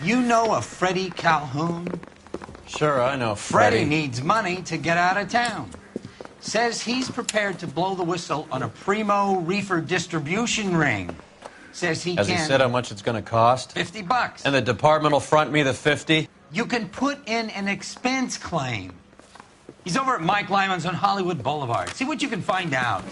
You know a Freddie Calhoun? Sure, I know Freddie needs money to get out of town. Says he's prepared to blow the whistle on a primo reefer distribution ring. Says he Has can... he said how much it's going to cost? $50. And the department will front me the 50? You can put in an expense claim. He's over at Mike Lyman's on Hollywood Boulevard. See what you can find out.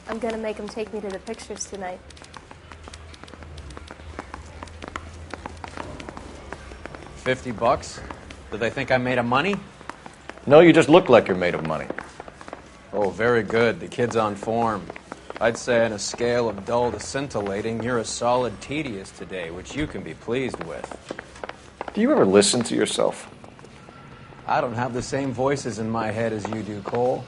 I'm gonna make him take me to the pictures tonight. $50? Do they think I'm made of money? No, you just look like you're made of money. Oh, very good. The kid's on form. I'd say on a scale of dull to scintillating, you're a solid tedious today, which you can be pleased with. Do you ever listen to yourself? I don't have the same voices in my head as you do, Cole.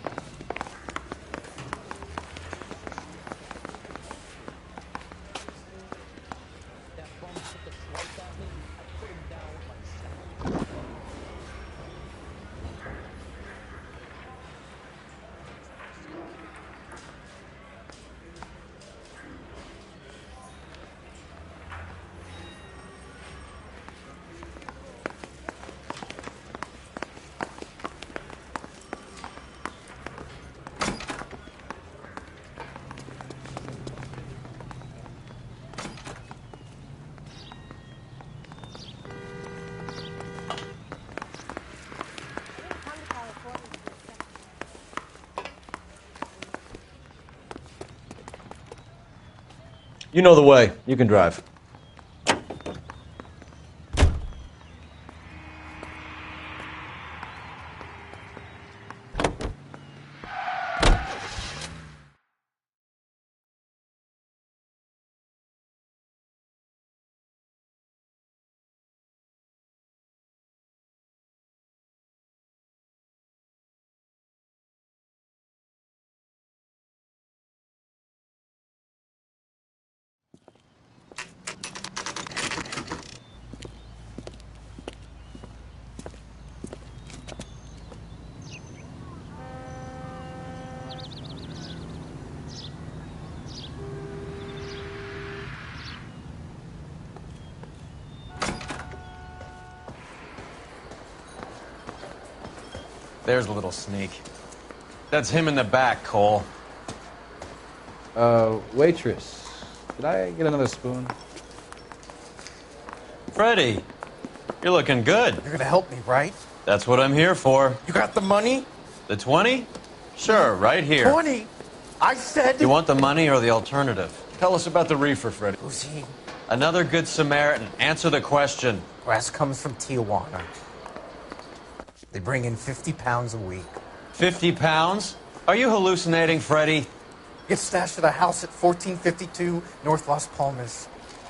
You know the way. You can drive. There's a little sneak. That's him in the back, Cole. Waitress, could I get another spoon? Freddie, you're looking good. You're gonna help me, right? That's what I'm here for. You got the money? The 20? Sure, right here. 20? I said... You want the money or the alternative? Tell us about the reefer, Freddie. Who's he? Another good Samaritan. Answer the question. Grass comes from Tijuana. They bring in 50 pounds a week. 50 pounds? Are you hallucinating, Freddie? Gets stashed at a house at 1452 North Las Palmas.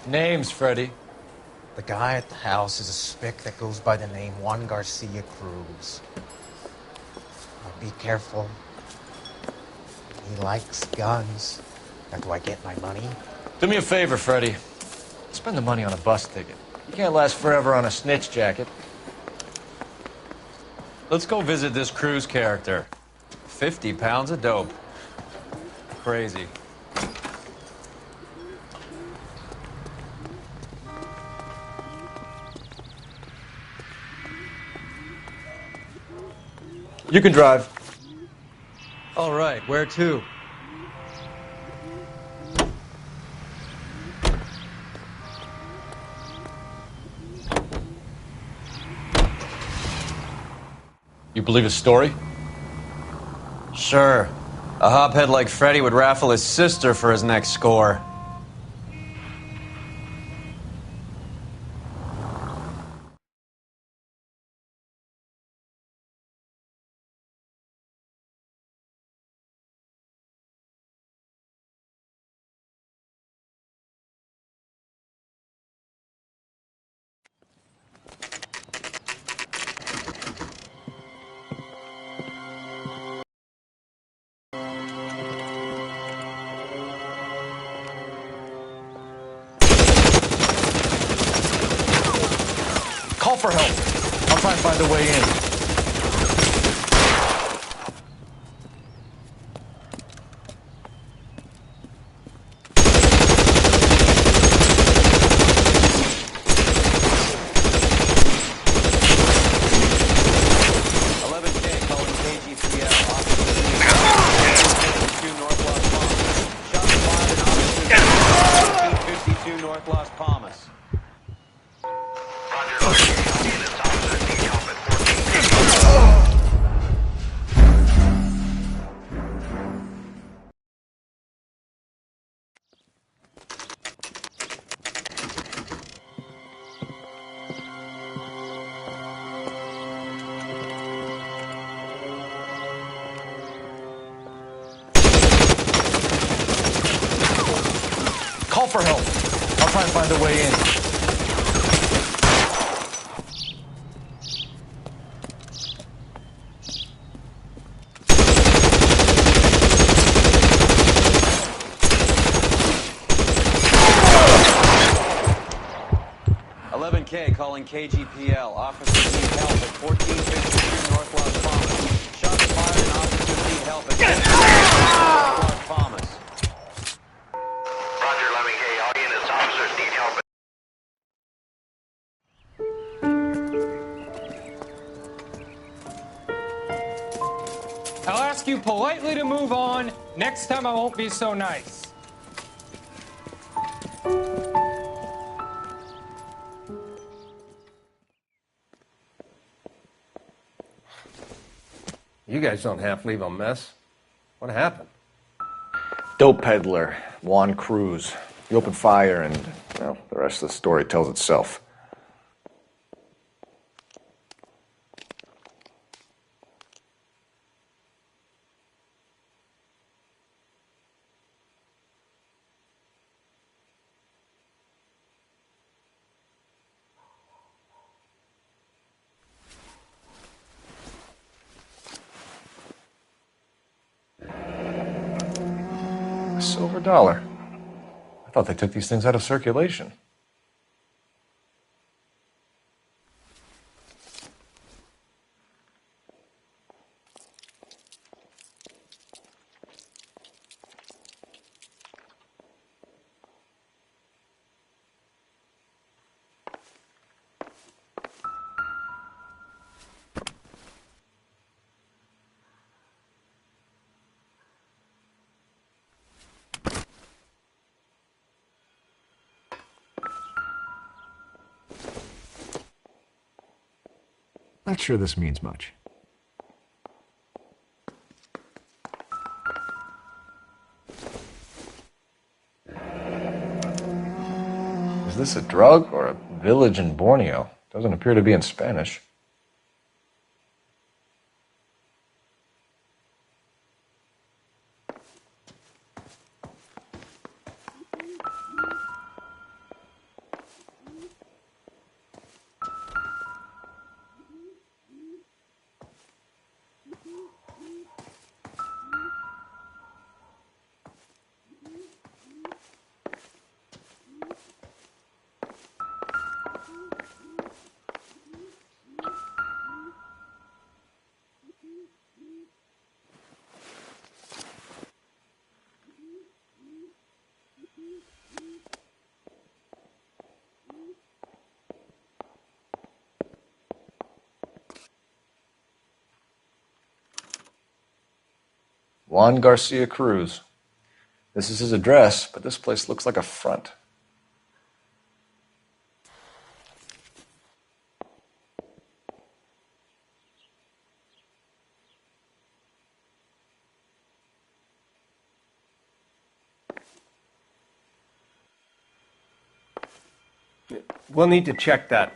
Names, Freddie. The guy at the house is a spick that goes by the name Juan Garcia Cruz. Now be careful. He likes guns. Now, do I get my money? Do me a favor, Freddie. Spend the money on a bus ticket. You can't last forever on a snitch jacket. Let's go visit this Cruz character. 50 pounds of dope. Crazy. You can drive. All right, where to? You believe his story? Sure. A hophead like Freddie would raffle his sister for his next score. for help. I'll try and find a way in. North Las Palmas. Call for help. I'll try and find a way in. 11K calling KGPL. Officers need help at 1452 North Las Palmas. Shots fired and officers need help at 1452 North Las Palmas. Roger, 11K. All units, officers need help. I'll ask you politely to move on. Next time I won't be so nice. You guys don't half leave a mess. What happened? Dope peddler, Juan Cruz. He opened fire and, well, the rest of the story tells itself. Silver dollar. I thought they took these things out of circulation. Not sure this means much. Is this a drug or a village in Borneo? Doesn't appear to be in Spanish. Juan Garcia Cruz. This is his address, but this place looks like a front. We'll need to check that.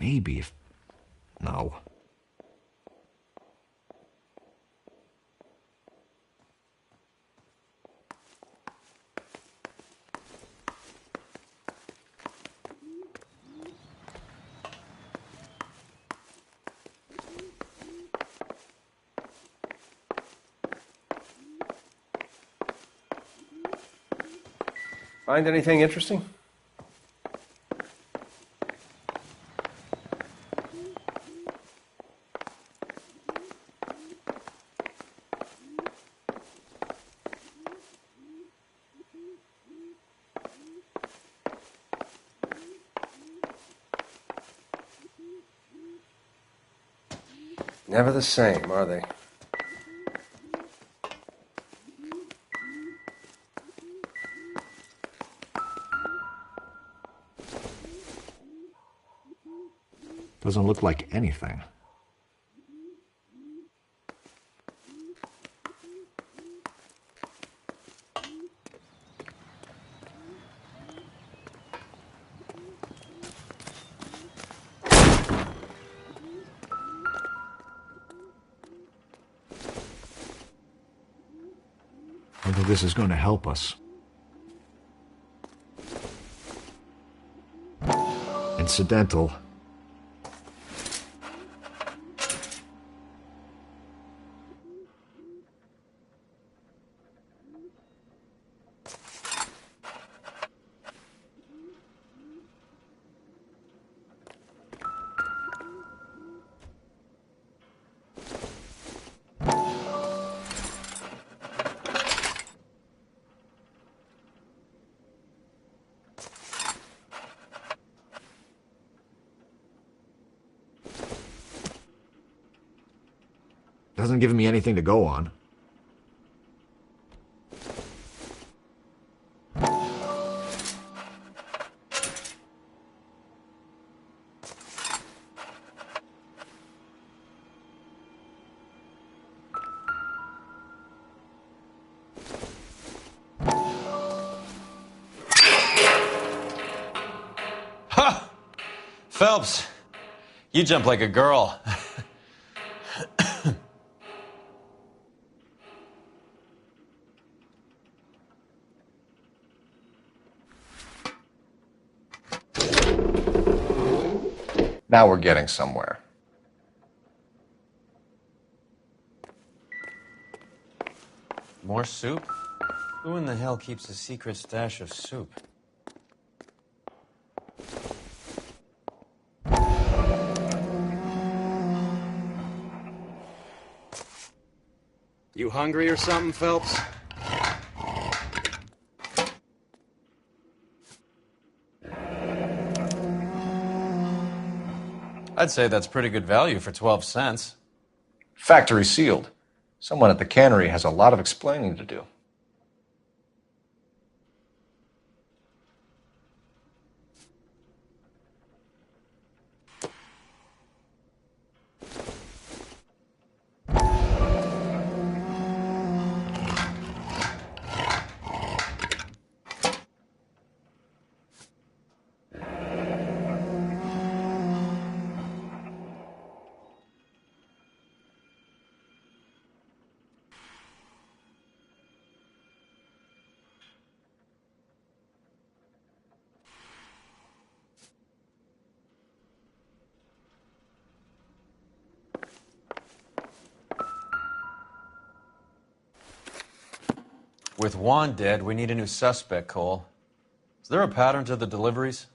maybe if... No. Find anything interesting? Never the same, are they? Doesn't look like anything. Whether this is going to help us. Incidental. Hasn't given me anything to go on. Ha! Phelps, you jump like a girl. Now we're getting somewhere. More soup? Who in the hell keeps a secret stash of soup? You hungry or something, Phelps? I'd say that's pretty good value for 12 cents. Factory sealed. Someone at the cannery has a lot of explaining to do. With Juan dead, we need a new suspect, Cole. Is there a pattern to the deliveries?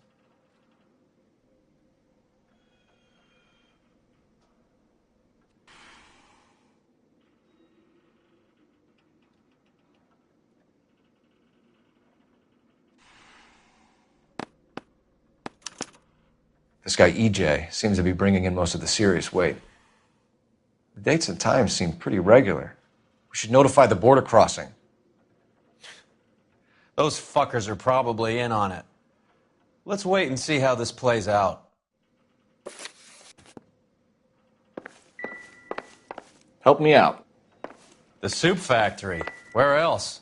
This guy EJ seems to be bringing in most of the serious weight. The dates and times seem pretty regular. We should notify the border crossing. Those fuckers are probably in on it. Let's wait and see how this plays out. Help me out. The soup factory. Where else?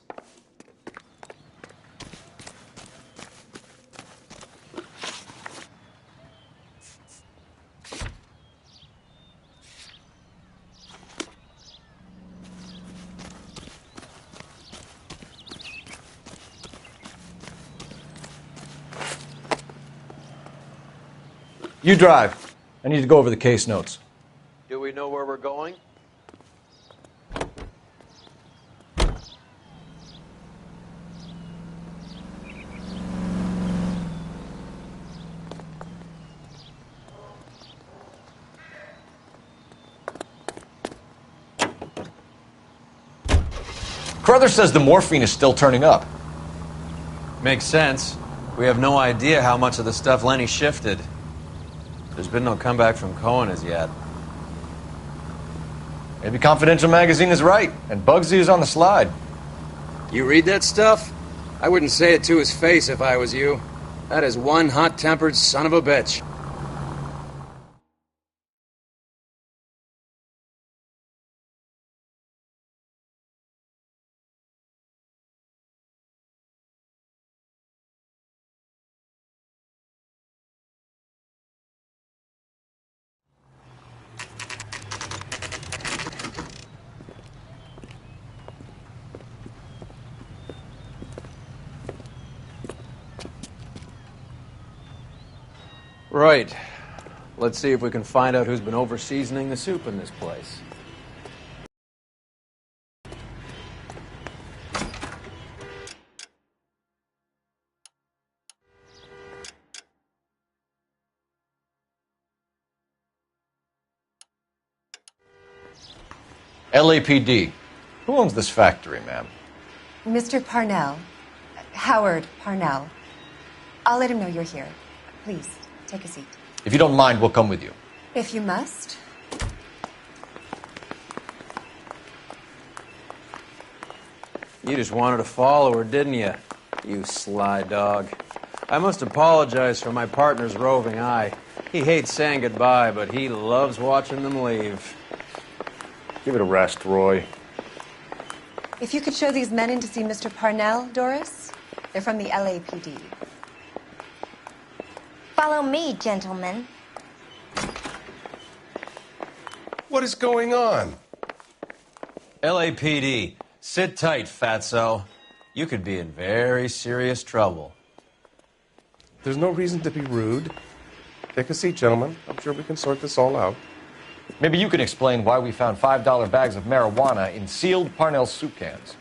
You drive. I need to go over the case notes. Do we know where we're going? Carruthers says the morphine is still turning up. Makes sense. We have no idea how much of the stuff Lenny shifted. There's been no comeback from Cohen as yet. Maybe Confidential Magazine is right, and Bugsy is on the slide. You read that stuff? I wouldn't say it to his face if I was you. That is one hot-tempered son of a bitch. Right. Let's see if we can find out who's been over-seasoning the soup in this place. LAPD. Who owns this factory, ma'am? Mr. Parnell. Howard Parnell. I'll let him know you're here. Please, take a seat. If you don't mind, we'll come with you. If you must. You just wanted a follower, didn't you? You sly dog. I must apologize for my partner's roving eye. He hates saying goodbye, but he loves watching them leave. Give it a rest, Roy. If you could show these men in to see Mr. Parnell, Doris. They're from the LAPD. Follow me, gentlemen. What is going on? LAPD, sit tight, fatso. You could be in very serious trouble. There's no reason to be rude. Take a seat, gentlemen. I'm sure we can sort this all out. Maybe you can explain why we found $5 bags of marijuana in sealed Parnell soup cans.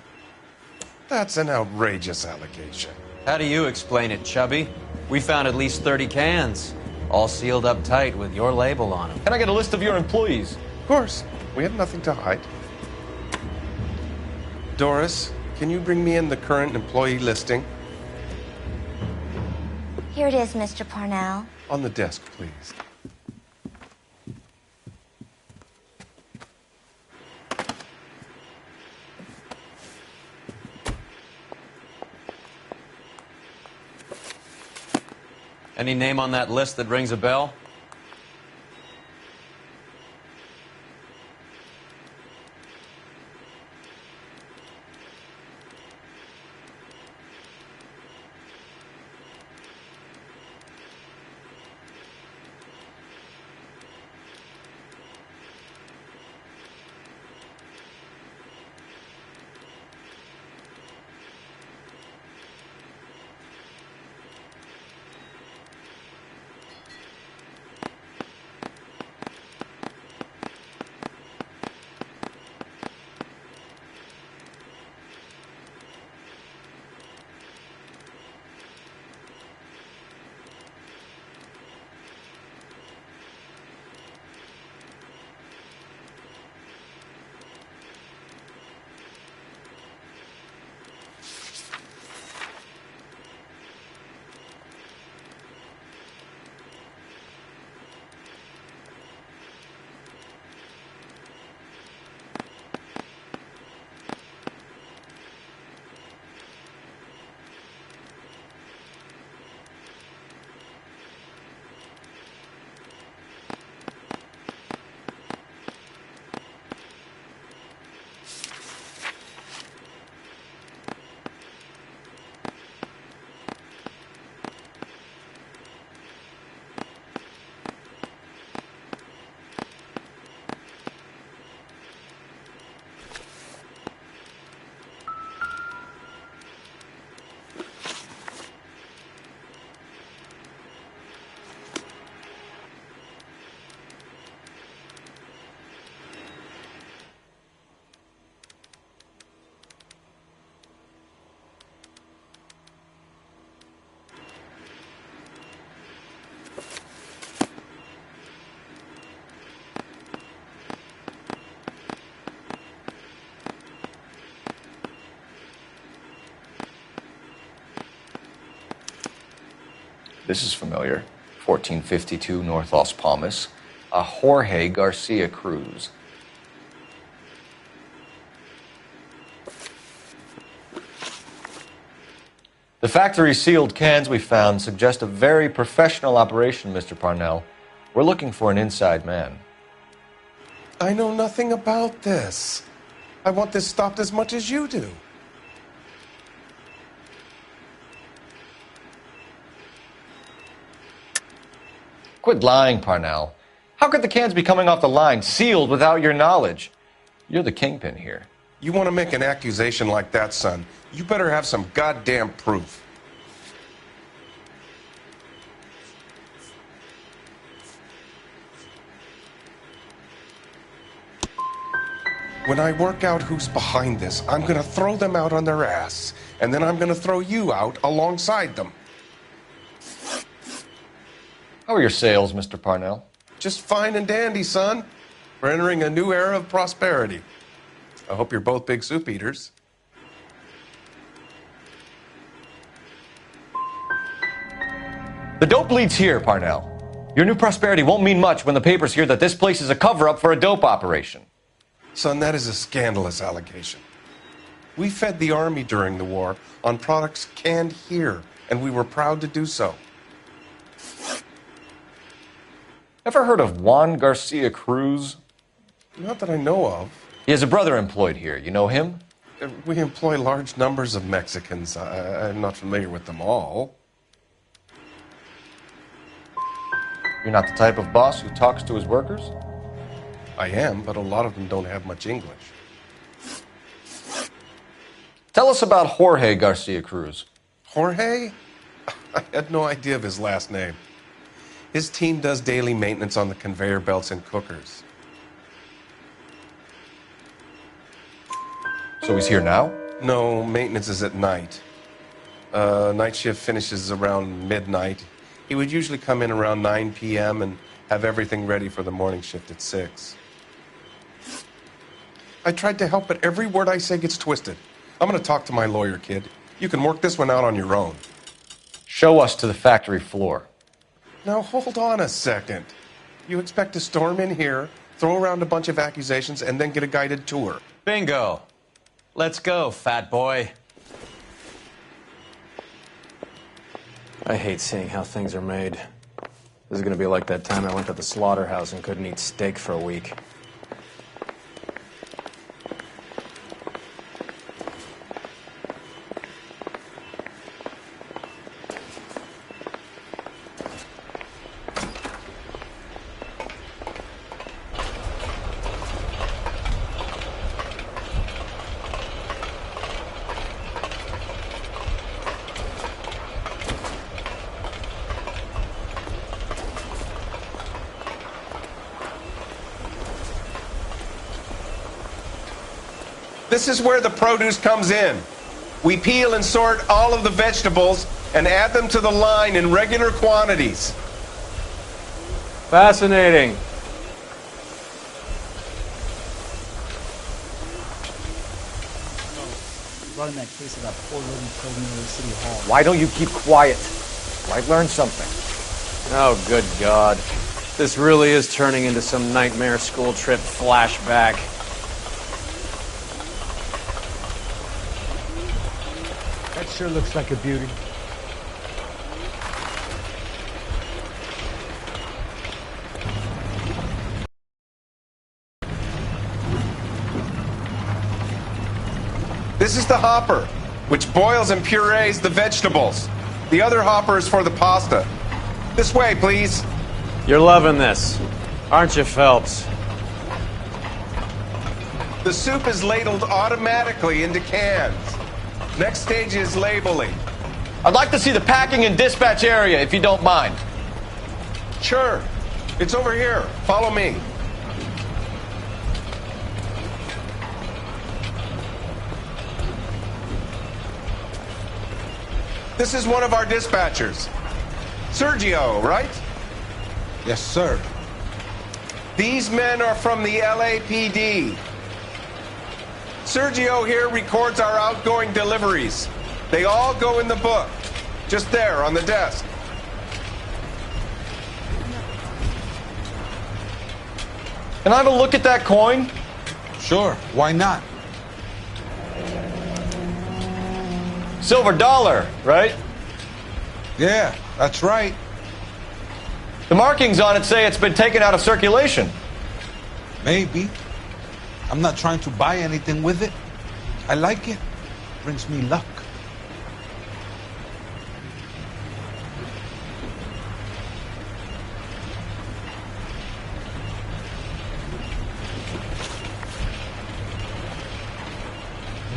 That's an outrageous allegation. How do you explain it, Chubby? We found at least 30 cans, all sealed up tight with your label on them. Can I get a list of your employees? Of course. We had nothing to hide. Doris, can you bring me in the current employee listing? Here it is, Mr. Parnell. On the desk, please. Any name on that list that rings a bell? This is familiar. 1452 North Las Palmas. A Jorge Garcia Cruz. The factory sealed cans we found suggest a very professional operation, Mr. Parnell. We're looking for an inside man. I know nothing about this. I want this stopped as much as you do. Quit lying, Parnell. How could the cans be coming off the line sealed without your knowledge? You're the kingpin here. You want to make an accusation like that, son? You better have some goddamn proof. When I work out who's behind this, I'm gonna throw them out on their ass, and then I'm gonna throw you out alongside them. How are your sales, Mr. Parnell? Just fine and dandy, son. We're entering a new era of prosperity. I hope you're both big soup eaters. The dope leads here, Parnell. Your new prosperity won't mean much when the papers hear that this place is a cover-up for a dope operation. Son, that is a scandalous allegation. We fed the Army during the war on products canned here, and we were proud to do so. Ever heard of Juan Garcia Cruz? Not that I know of. He has a brother employed here. You know him? We employ large numbers of Mexicans. I'm not familiar with them all. You're not the type of boss who talks to his workers? I am, but a lot of them don't have much English. Tell us about Jorge Garcia Cruz. Jorge? I had no idea of his last name. His team does daily maintenance on the conveyor belts and cookers. So he's here now? No, maintenance is at night. Night shift finishes around midnight. He would usually come in around 9 p.m. and have everything ready for the morning shift at 6. I tried to help, but every word I say gets twisted. I'm going to talk to my lawyer, kid. You can work this one out on your own. Show us to the factory floor. Now, hold on a second. You expect to storm in here, throw around a bunch of accusations, and then get a guided tour. Bingo. Let's go, fat boy. I hate seeing how things are made. This is going to be like that time I went to the slaughterhouse and couldn't eat steak for a week. This is where the produce comes in. We peel and sort all of the vegetables and add them to the line in regular quantities. Fascinating. Running that case of that poor lady killed near City Hall. Why don't you keep quiet? Might learn something. Oh, good God. This really is turning into some nightmare school trip flashback. That sure looks like a beauty. This is the hopper, which boils and purees the vegetables. The other hopper is for the pasta. This way, please. You're loving this, aren't you, Phelps? The soup is ladled automatically into cans. Next stage is labeling. I'd like to see the packing and dispatch area, if you don't mind. Sure. It's over here. Follow me. This is one of our dispatchers. Sergio, right? Yes, sir. These men are from the LAPD. Sergio here records our outgoing deliveries. They all go in the book, just there on the desk. Can I have a look at that coin? Sure, why not? Silver dollar, right? Yeah, that's right. The markings on it say it's been taken out of circulation. Maybe. I'm not trying to buy anything with it. I like it. Brings me luck.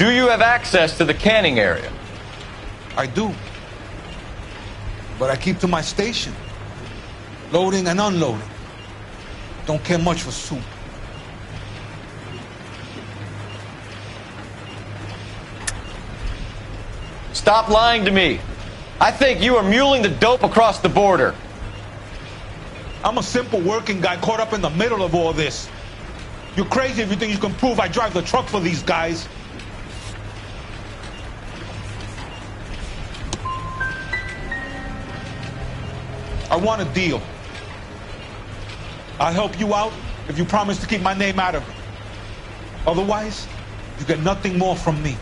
Do you have access to the canning area? I do. But I keep to my station. Loading and unloading. Don't care much for soup. Stop lying to me. I think you are muling the dope across the border. I'm a simple working guy caught up in the middle of all this. You're crazy if you think you can prove I drive the truck for these guys. I want a deal. I'll help you out if you promise to keep my name out of it. Otherwise, you get nothing more from me.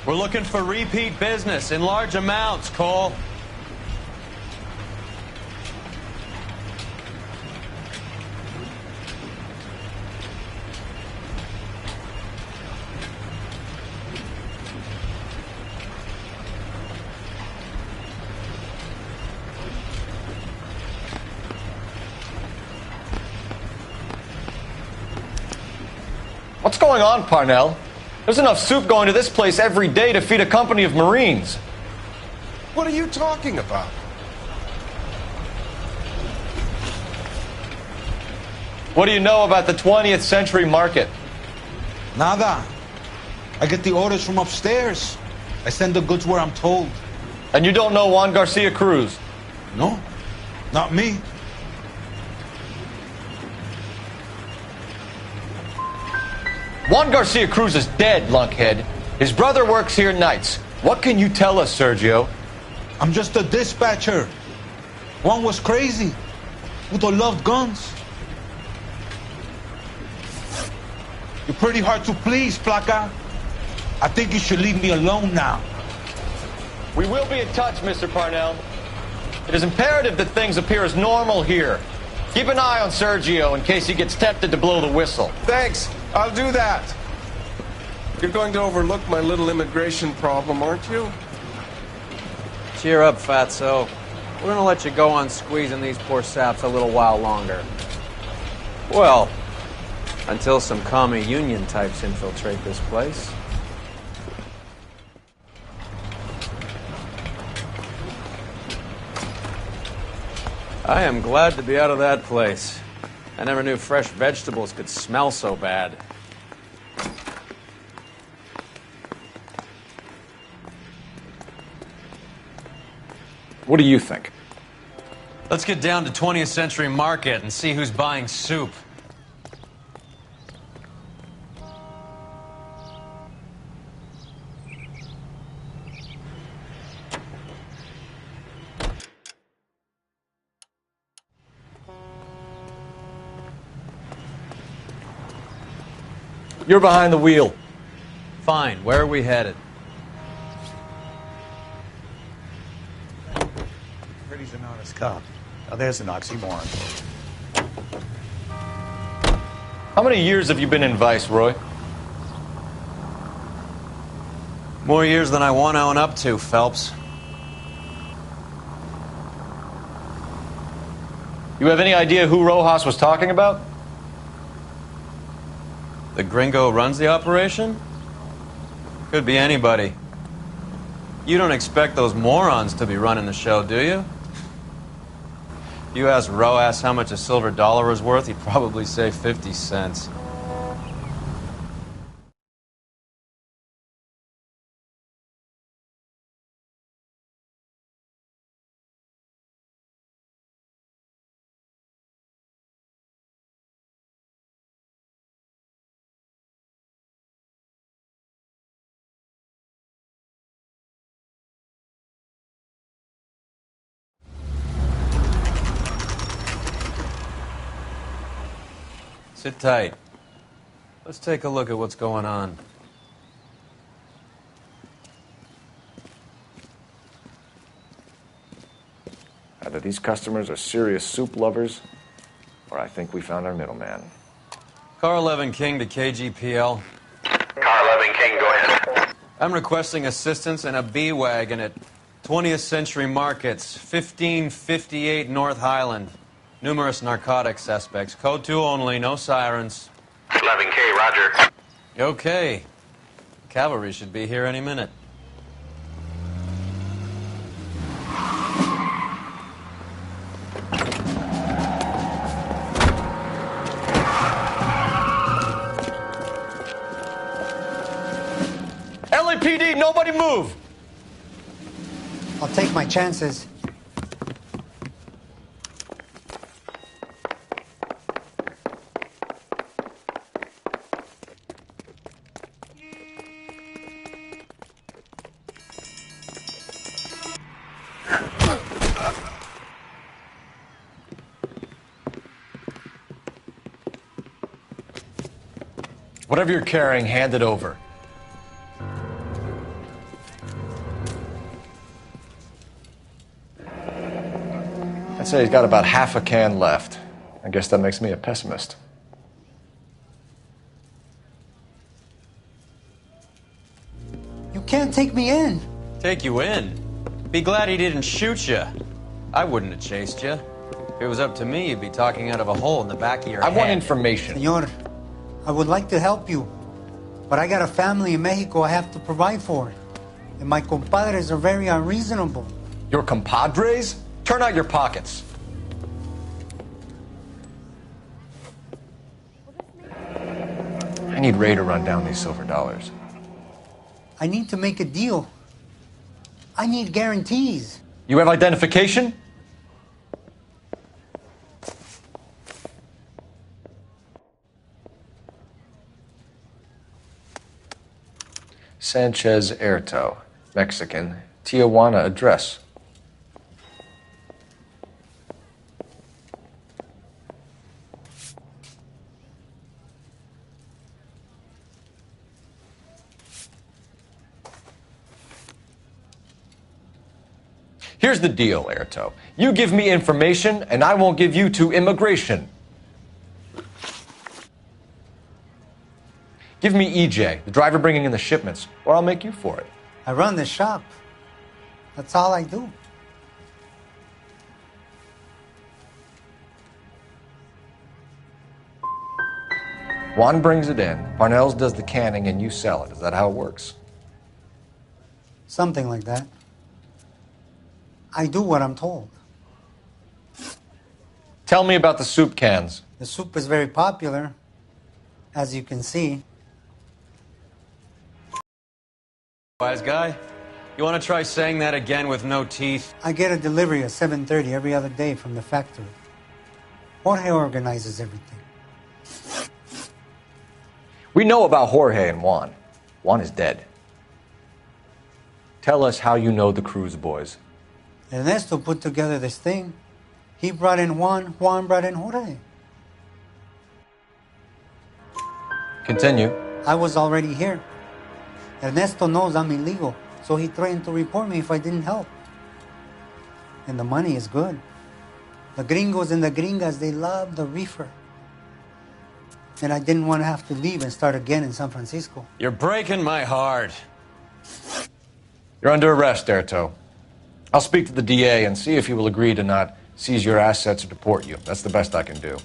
We're looking for repeat business in large amounts, Cole. What's going on, Parnell? There's enough soup going to this place every day to feed a company of Marines. What are you talking about? What do you know about the 20th century market? Nada. I get the orders from upstairs. I send the goods where I'm told. And you don't know Juan Garcia Cruz? No, not me. Juan Garcia Cruz is dead, lunkhead. His brother works here nights. What can you tell us, Sergio? I'm just a dispatcher. Juan was crazy. Udo loved guns. You're pretty hard to please, Placa. I think you should leave me alone now. We will be in touch, Mr. Parnell. It is imperative that things appear as normal here. Keep an eye on Sergio in case he gets tempted to blow the whistle. Thanks. I'll do that. You're going to overlook my little immigration problem, aren't you? Cheer up, fatso. We're gonna let you go on squeezing these poor saps a little while longer. Well, until some commie union types infiltrate this place. I am glad to be out of that place. I never knew fresh vegetables could smell so bad. What do you think? Let's get down to 20th Century Market and see who's buying soup. You're behind the wheel. Fine, where are we headed? Pretty's an honest cop. Now there's an oxymoron. How many years have you been in Vice, Roy? More years than I want to own up to, Phelps. You have any idea who Rojas was talking about? The gringo runs the operation? Could be anybody. You don't expect those morons to be running the show, do you? If you asked Rojas how much a silver dollar was worth, he'd probably say 50 cents. Sit tight. Let's take a look at what's going on. Either these customers are serious soup lovers, or I think we found our middleman. Car 11 King to KGPL. Car 11 King, go ahead. I'm requesting assistance in a B-Wagon at 20th Century Markets, 1558 North Highland. Numerous narcotic suspects. Code 2 only, no sirens. 11K, roger. Okay. Cavalry should be here any minute. LAPD, nobody move! I'll take my chances. Whatever you're carrying, hand it over. I'd say he's got about half a can left. I guess that makes me a pessimist. You can't take me in. Take you in? Be glad he didn't shoot you. I wouldn't have chased you. If it was up to me, you'd be talking out of a hole in the back of your head. I want information. Senor, I would like to help you, but I got a family in Mexico I have to provide for. And my compadres are very unreasonable. Your compadres? Turn out your pockets. I need Ray to run down these silver dollars. I need to make a deal. I need guarantees. You have identification? Sanchez Erto, Mexican, Tijuana address. Here's the deal, Erto. You give me information, and I won't give you to immigration. Give me EJ, the driver bringing in the shipments, or I'll make you for it. I run the shop. That's all I do. Juan brings it in, Parnell's does the canning, and you sell it. Is that how it works? Something like that. I do what I'm told. Tell me about the soup cans. The soup is very popular, as you can see. Wise guy, you want to try saying that again with no teeth? I get a delivery at 7:30 every other day from the factory. Jorge organizes everything. We know about Jorge and Juan. Juan is dead. Tell us how you know the Cruz boys. Ernesto put together this thing. He brought in Juan, Juan brought in Jorge. Continue. I was already here. Ernesto knows I'm illegal, so he threatened to report me if I didn't help. And the money is good. The gringos and the gringas, they love the reefer. And I didn't want to have to leave and start again in San Francisco. You're breaking my heart. You're under arrest, Erto. I'll speak to the DA and see if he will agree to not seize your assets or deport you. That's the best I can do.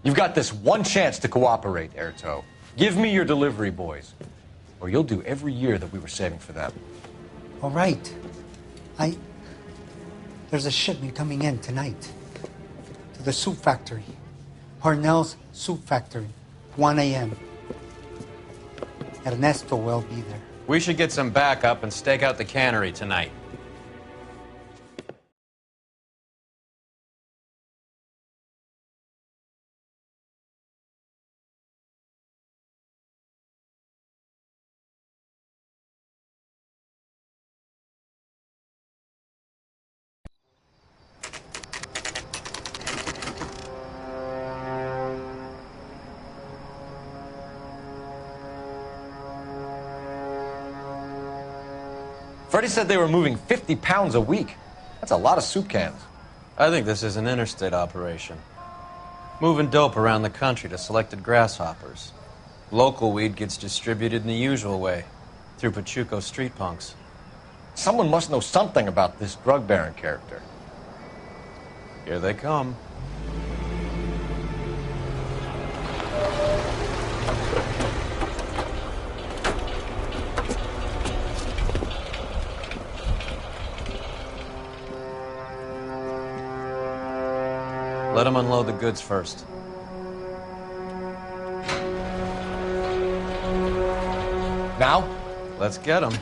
You've got this one chance to cooperate, Erto. Give me your delivery boys, or you'll do every year that we were saving for them. All right. There's a shipment coming in tonight to the soup factory. Parnell's soup factory, 1 a.m. Ernesto will be there. We should get some backup and stake out the cannery tonight. Freddie said they were moving 50 pounds a week. That's a lot of soup cans. I think this is an interstate operation. Moving dope around the country to selected grasshoppers. Local weed gets distributed in the usual way, through Pachuco street punks. Someone must know something about this drug baron character. Here they come. Let them unload the goods first. Now? Let's get them.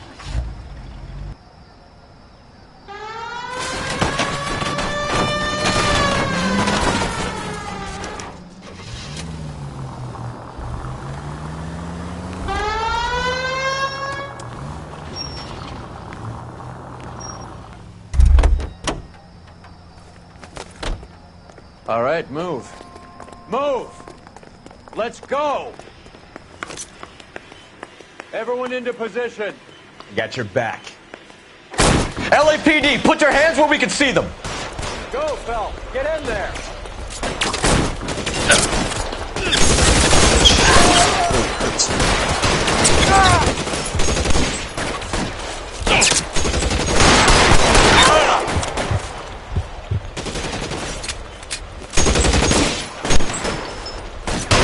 All right, move. Move! Let's go! Everyone into position. Got your back. LAPD, put your hands where we can see them. Go, Phil. Get in there.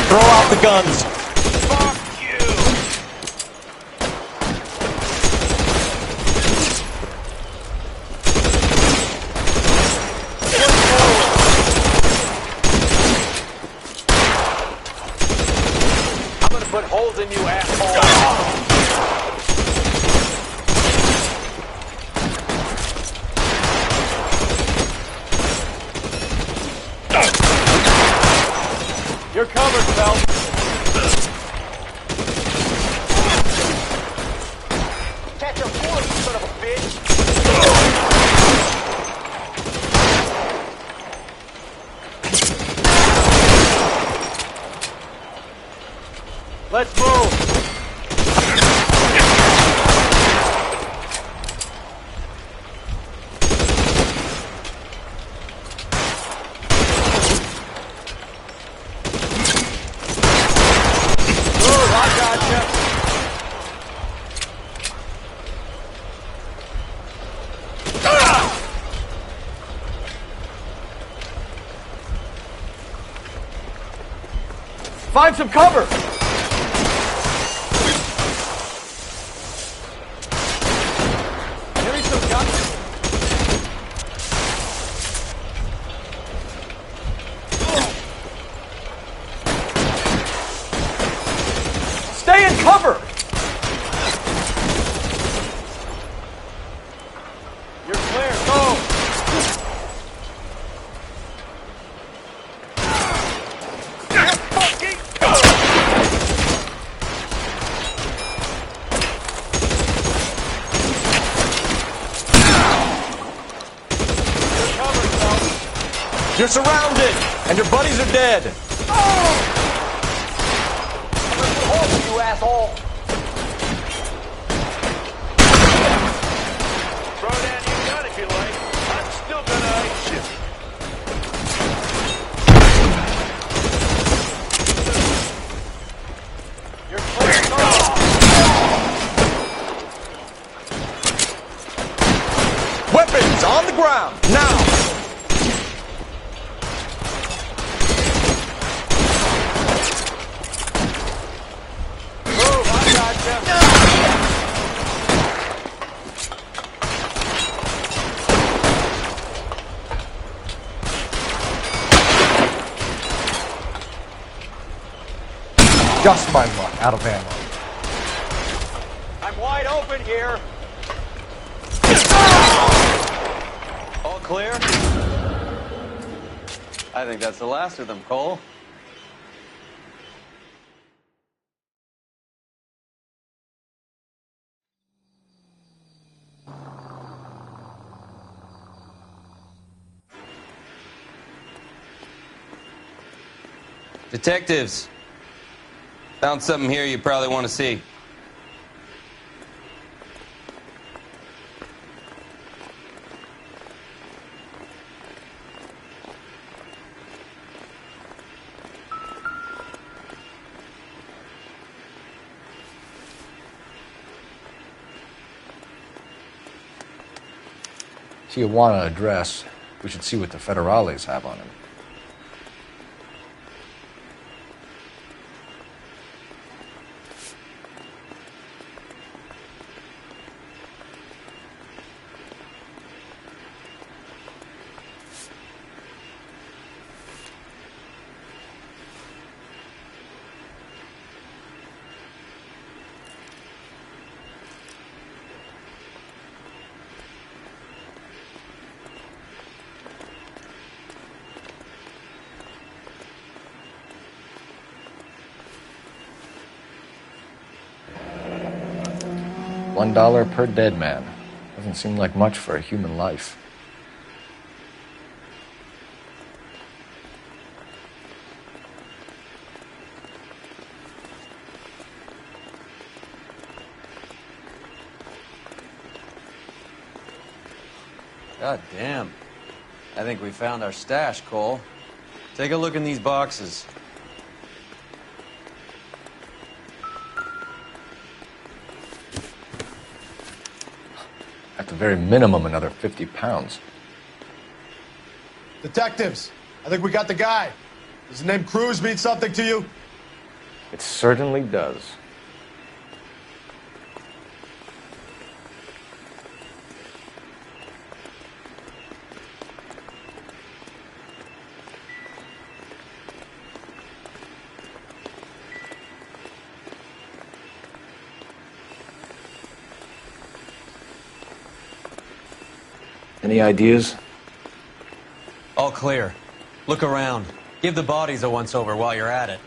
Throw out the guns. Fuck you! I'm gonna put holes in you, asshole. You're covered, Phelps. Catch a bullet, you son of a bitch! Let's move! Find some cover! Give me some guns. Stay in cover! You're clear, go! You're surrounded, and your buddies are dead. Oh, you asshole! Throw down your gun if you like. I'm still gonna ice you. You're clear. Weapons on the ground, now! Just my luck, out of ammo. I'm wide open here. All clear? I think that's the last of them, Cole. Detectives, found something here you probably want to see. Tijuana address. We should see what the federales have on him. $1 per dead man. Doesn't seem like much for a human life. God damn. I think we found our stash, Cole. Take a look in these boxes. At the very minimum, another 50 pounds. Detectives, I think we got the guy. Does the name Cruz mean something to you? It certainly does. Any ideas? All clear. Look around. Give the bodies a once-over while you're at it.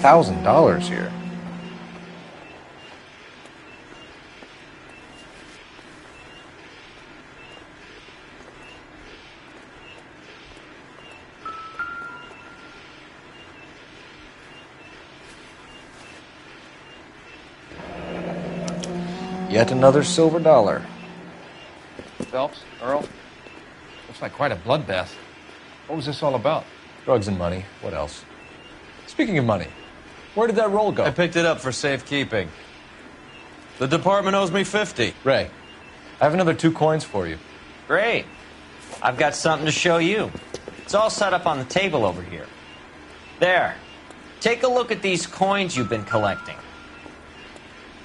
$1,000 here. Yet another silver dollar. Phelps, Earl, looks like quite a bloodbath. What was this all about? Drugs and money. What else? Speaking of money, where did that roll go? I picked it up for safekeeping. The department owes me 50. Ray, I have another 2 coins for you. Great. I've got something to show you. It's all set up on the table over here. There. Take a look at these coins you've been collecting.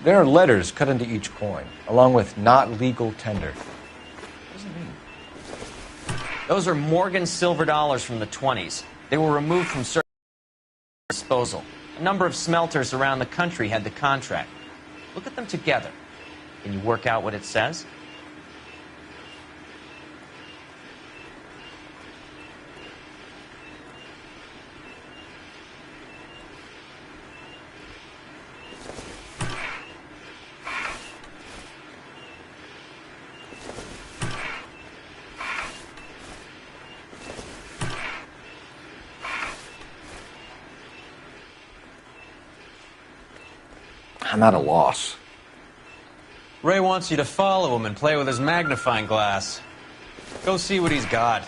There are letters cut into each coin, along with not legal tender. What does it mean? Those are Morgan silver dollars from the 20s. They were removed from certain disposal. A number of smelters around the country had the contract. Look at them together. Can you work out what it says? I'm at a loss. Ray wants you to follow him and play with his magnifying glass. Go see what he's got.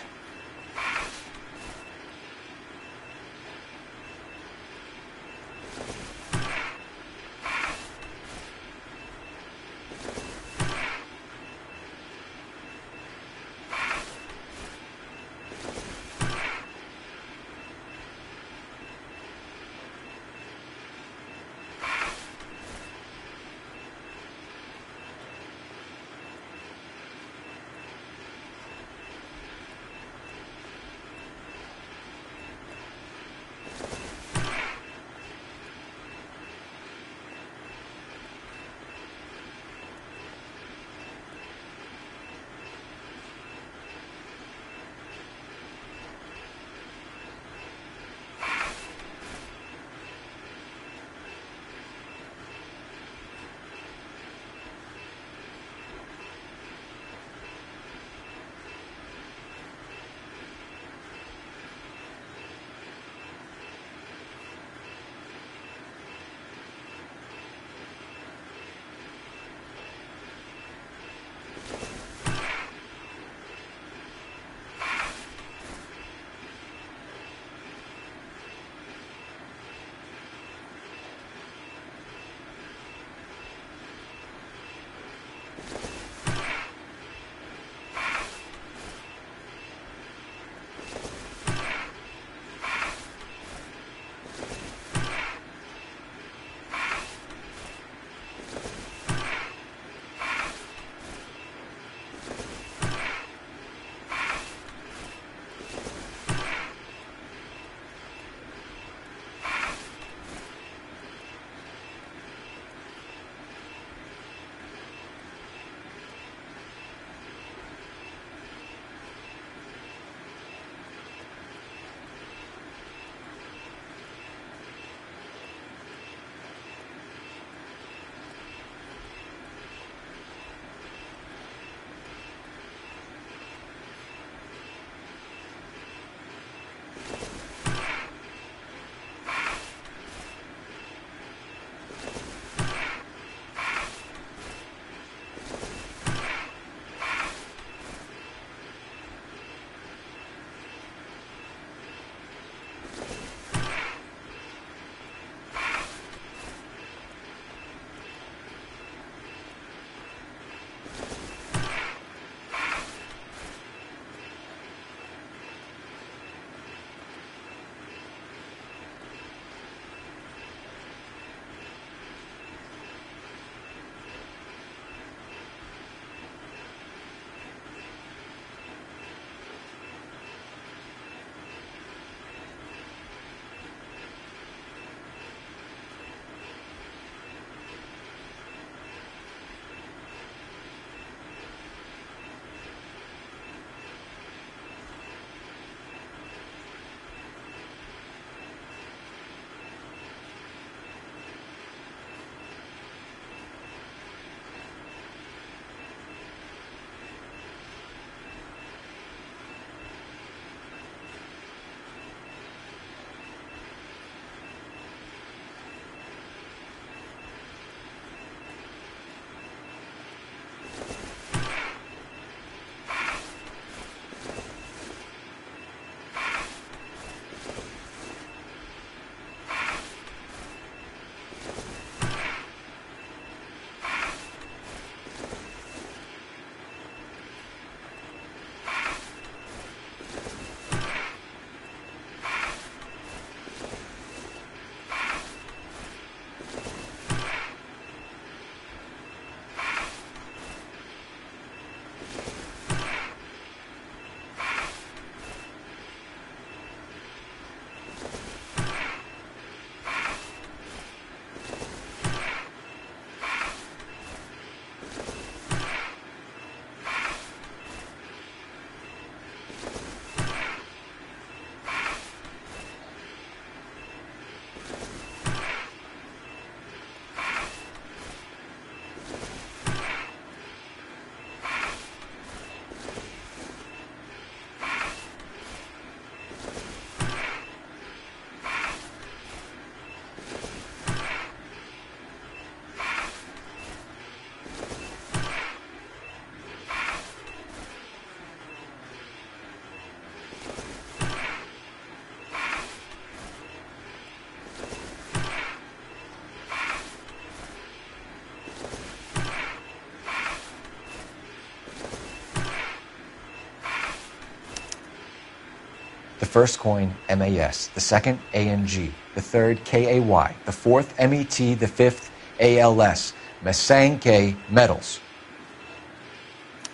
first coin, MAS. The second, ANG. The third, KAY. The fourth, MET. The fifth, ALS. Masanke Metals.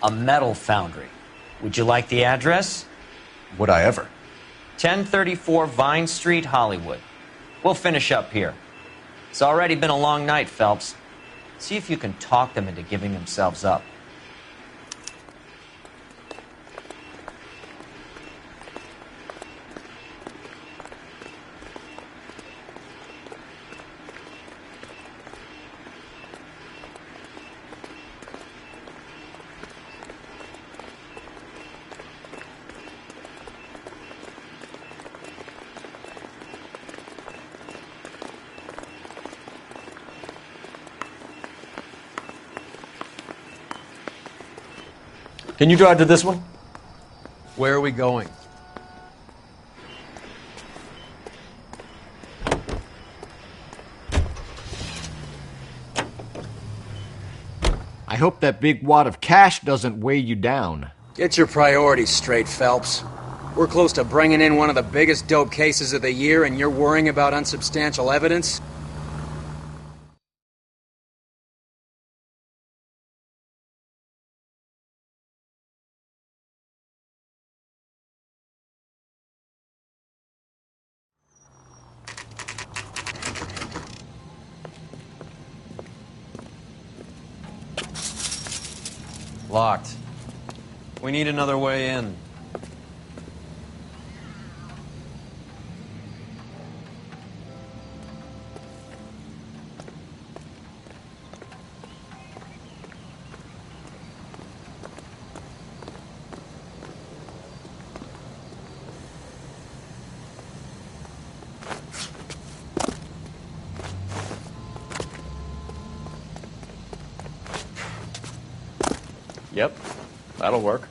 A metal foundry. Would you like the address? Would I ever? 1034 Vine Street, Hollywood. We'll finish up here. It's already been a long night, Phelps. See if you can talk them into giving themselves up. Can you drive to this one? Where are we going? I hope that big wad of cash doesn't weigh you down. Get your priorities straight, Phelps. We're close to bringing in one of the biggest dope cases of the year, and you're worrying about unsubstantial evidence? Locked. We need another way in. Yep, that'll work.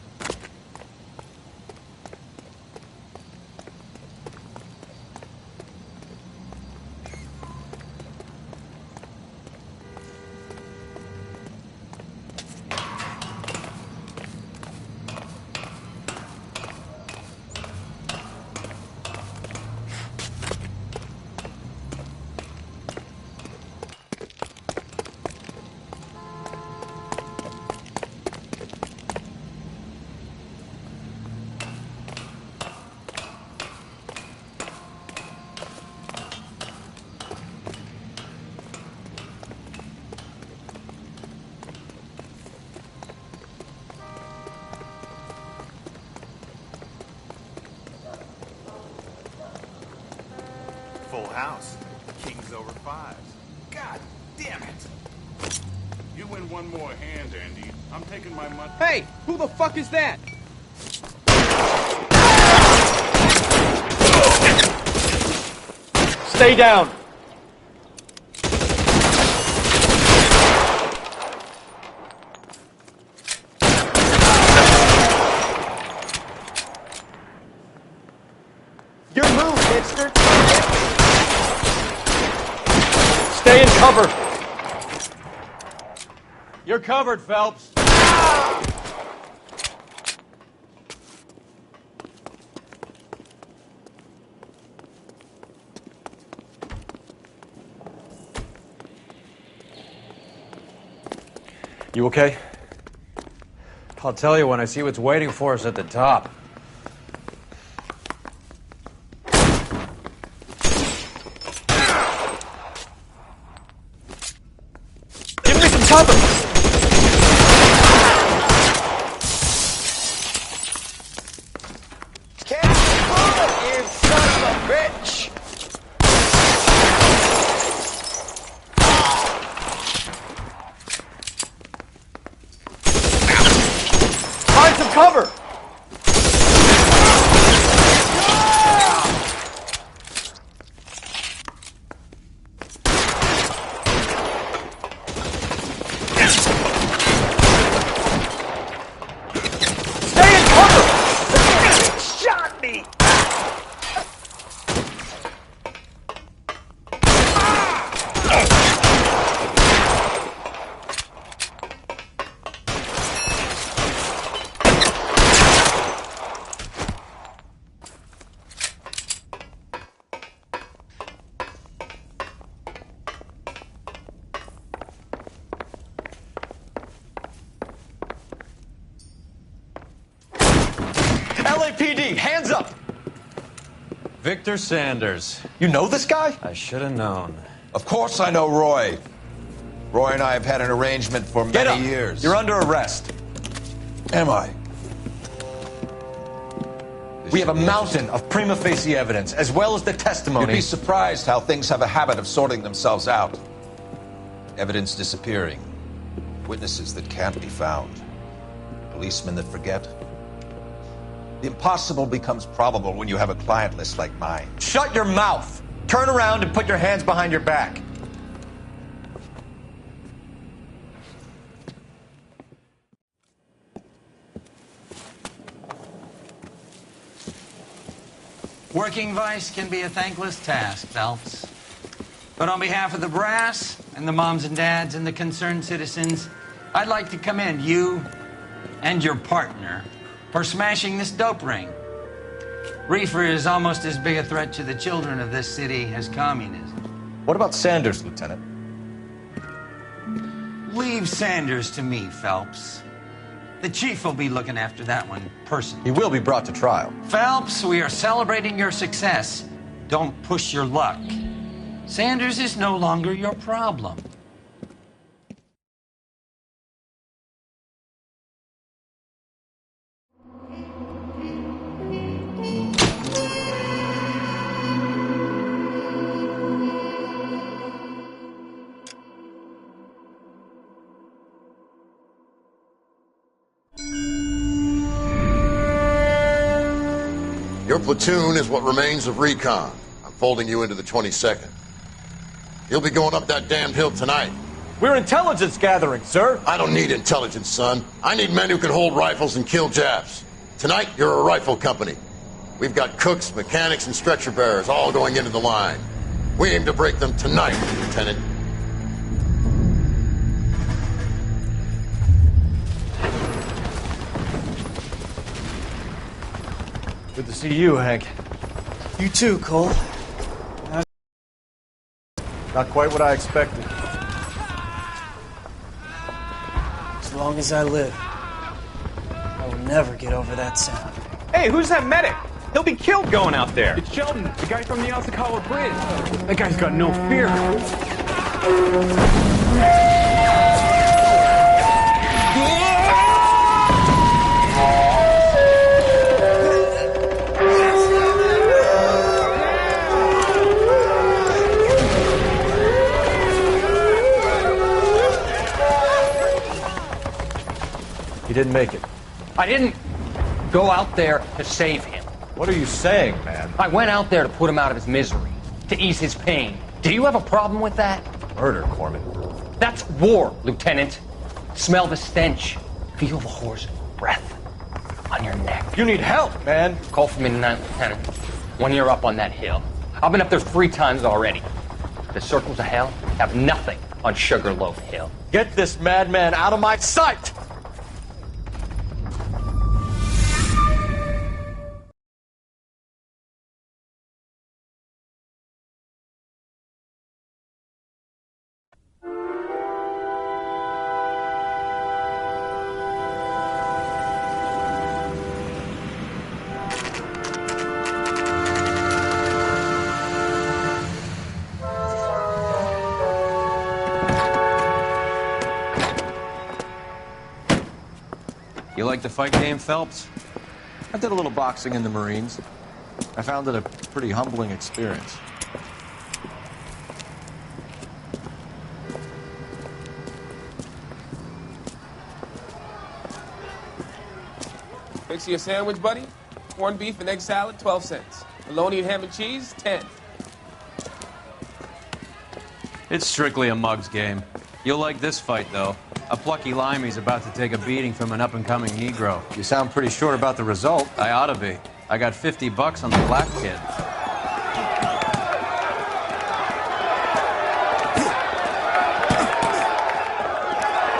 Full house. Kings over fives. God damn it! You win one more hand, Andy. I'm taking my money. Hey, who the fuck is that? Stay down. Your move, hipster. Stay in cover. You're covered, Phelps. You okay? I'll tell you when I see what's waiting for us at the top. Give me some cover! You son of a bitch! Find some cover! Victor Sanders. You know this guy? I should have known. Of course I know Roy. Roy and I have had an arrangement for many years. You're under arrest. Am I? We have a mountain of prima facie evidence, as well as the testimony. You'd be surprised how things have a habit of sorting themselves out. Evidence disappearing. Witnesses that can't be found. Policemen that forget. The impossible becomes probable when you have a client list like mine. Shut your mouth! Turn around and put your hands behind your back. Working vice can be a thankless task, Phelps. But on behalf of the brass and the moms and dads and the concerned citizens, I'd like to commend you and your partner for smashing this dope ring. Reefer is almost as big a threat to the children of this city as communism. What about Sanders, Lieutenant? Leave Sanders to me, Phelps. The chief will be looking after that one personally. He will be brought to trial. Phelps, we are celebrating your success. Don't push your luck. Sanders is no longer your problem. Your platoon is what remains of recon. I'm folding you into the 22nd. You'll be going up that damned hill tonight. We're intelligence gathering, sir. I don't need intelligence, son. I need men who can hold rifles and kill Japs. Tonight, you're a rifle company. We've got cooks, mechanics, and stretcher bearers all going into the line. We aim to break them tonight, Lieutenant. Good to see you, Hank. You too, Cole. Not quite what I expected. As long as I live, I will never get over that sound. Hey, who's that medic? He'll be killed going out there. It's Sheldon, the guy from the Osakawa Bridge. That guy's got no fear. He didn't make it. I didn't go out there to save him. What are you saying, man? I went out there to put him out of his misery, to ease his pain. Do you have a problem with that? Murder, Corman. That's war, Lieutenant. Smell the stench. Feel the horse's breath on your neck. You need help, man. Call for me tonight, Lieutenant. When you're up on that hill. I've been up there 3 times already. The circles of hell have nothing on Sugarloaf Hill. Get this madman out of my sight! You like the fight game, Phelps? I did a little boxing in the Marines. I found it a pretty humbling experience. Fix you a sandwich, buddy? Corned beef and egg salad, 12 cents. Bologna and ham and cheese, 10. It's strictly a mug's game. You'll like this fight, though. A plucky limey's about to take a beating from an up-and-coming Negro. You sound pretty sure about the result. I ought to be. I got $50 on the black kid.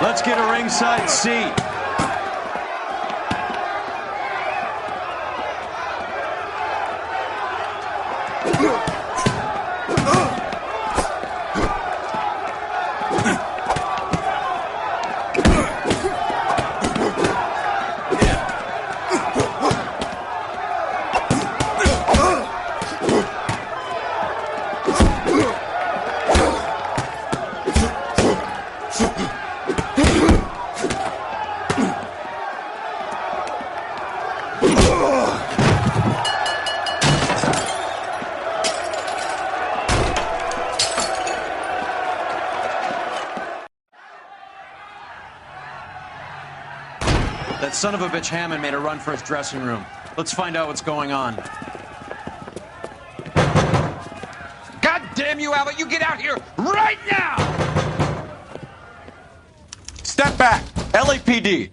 Let's get a ringside seat. That son of a bitch Hammond made a run for his dressing room. Let's find out what's going on. God damn you, Albert! You get out here right now! Step back! LAPD,